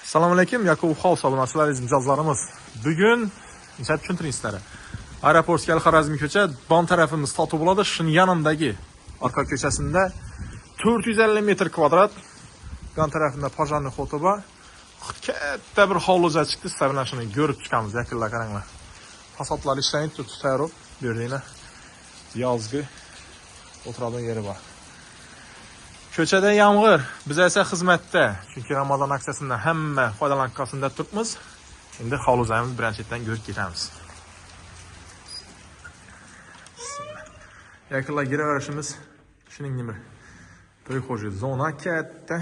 Assalomu alaykum, Yakov House obunachilaringiz, mijozlarimiz. Bugun nechta tushuntiring sizlarga. Aeroportga Xorazmiy ko'cha, bon tarafimiz totuv bo'ladi. Shuning yanındagi orqa ko'chasida 450 metr kvadrat, yon tarafida Pajani xotoba, katta bir hovluja chiqdi. Sizlar bilan shuni ko'rib chiqamiz. Yaqinlar qaranglar. Fasodlar ishlanib tayyor, bu yerda yozgi o'tiradigan yeri bor. Ko'chada yomg'ir, biz esa xizmatda. Chunki Ramazon aksiyasidan hamma foydalanib qolsin deb turibmiz. Endi hovluzamiz birinchidan ko'rib ketamiz. Yaqinlar giraverishimiz shuning nima? To'yxo'ja zona katta.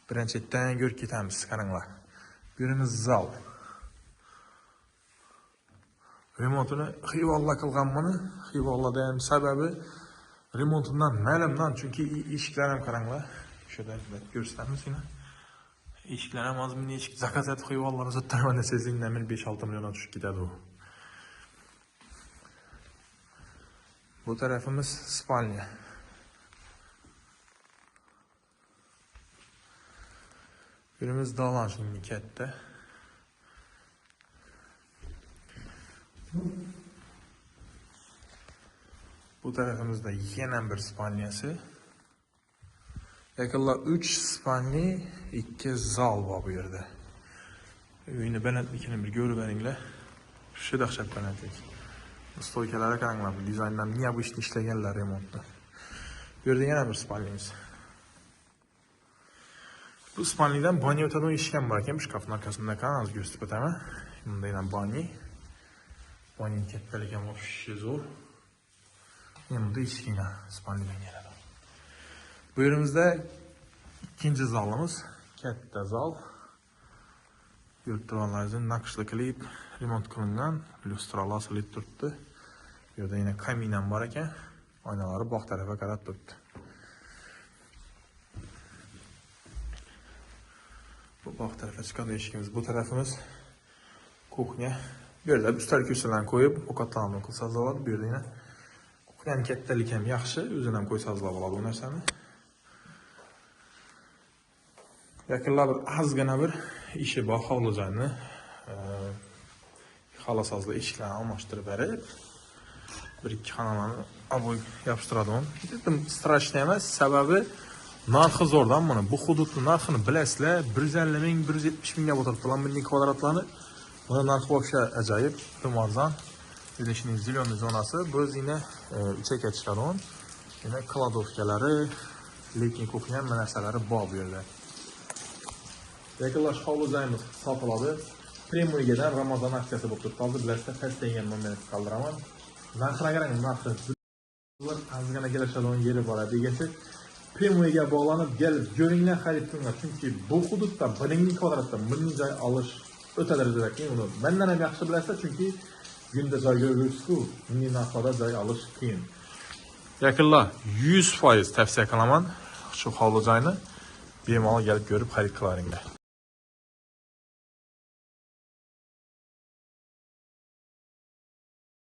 Birinchidan ko'rib ketamiz, qaranglar. Bu yerimiz zal. Remontini xivolla qilganman. Xivollada ham sababi remontidan ma'lumdan, chunki eshiklar ham qaranglar. Shunda ko'rsatamiz yana. Eshiklar ham ozmin eshik zakaz etib xivollarni so'ttirman desangizdan 5-6 million tushib ketadi u. Bu tarafimiz spalnya. Birimiz dalan shunga katta. Bu tarafimizda yana bir spalnyasi. Yaqinlar 3 spalni, 2 zal bor bu yerda. Uyni balandligini bir ko'rib beringlar. Shu dahshat balandlik. Stoykalari qaranglar, dizayndan niya bu ishni ishlaganlar remontda. Bu yerda yana bir spalnyamiz. Bu spalnidan banyo o'tadigan eshik ham bor ekan, shkafning orqasida qanday ko'rsatib o'taman. Bunda ham banyo. Banyo kattaligi ham zo'r. Endi eshikina spalnidan keladi. Bu yerimizda ikinci zalımız, katta zal. Yurtlarımızın naqshli qilib, remont qilingan, lyustralar asilib turibdi. Bu yerda yana kamin ham bor ekan, oynalari boq tarafga qarab turibdi. Bu boq tarafga chiqqan eshigimiz, bu tarafimiz kuxnya. Bu yerda ustal ko'chalarni qo'yib, ovqatlarni qilsangiz bo'ladi. Bu yerda yana kuxnyaning kattaligi ham yaxshi, o'zini ham qo'ysangiz bo'ladi bu narsani. Yaqinlar bir ozgina bir ishi bor hovluzani. Xalasozli eshiklarni almashtirib berib, bir ikki xonalarni aboy yopishtiradigan. Dedim, strashniy emas, sababi narxi zo'rdan buni. Bu hududning narxini bilasizlar, 150 ming, 170 mingga o'tiribdilar milliy kvadratlarni. Buni narxi bo'yicha ajoyib, Ramazon. Bilishning ziloniy zonasi, bu yine uchakka chiqadigan. Yana kladovkalari, lekin kuxnya narsalari bor bu yerda. Yaqinlar hovluzamiz sotiladi. Premoygadan Ramazon aksiyasi bo'lib turibdi. Bilasizlar, pastdagan moment qoldiraman. Narxga qarang, narxi. Ular ozgina kelishadigan yeri bor degasi. Premoyga bog'lanib, kelib ko'ringlar, xarid qilinglar. Chunki bu hududda 1000 kvadratda 1000 joy olish o'ta darajada qiyin. Uni mendan ham yaxshi bilasizlar, chunki kunda joy ko'rishku, milliy narxda joy olish qiyin. Yaqinlar 100% tavsiya qilaman shu hovluzayni bemalol kelib ko'rib xarid qilaringlar.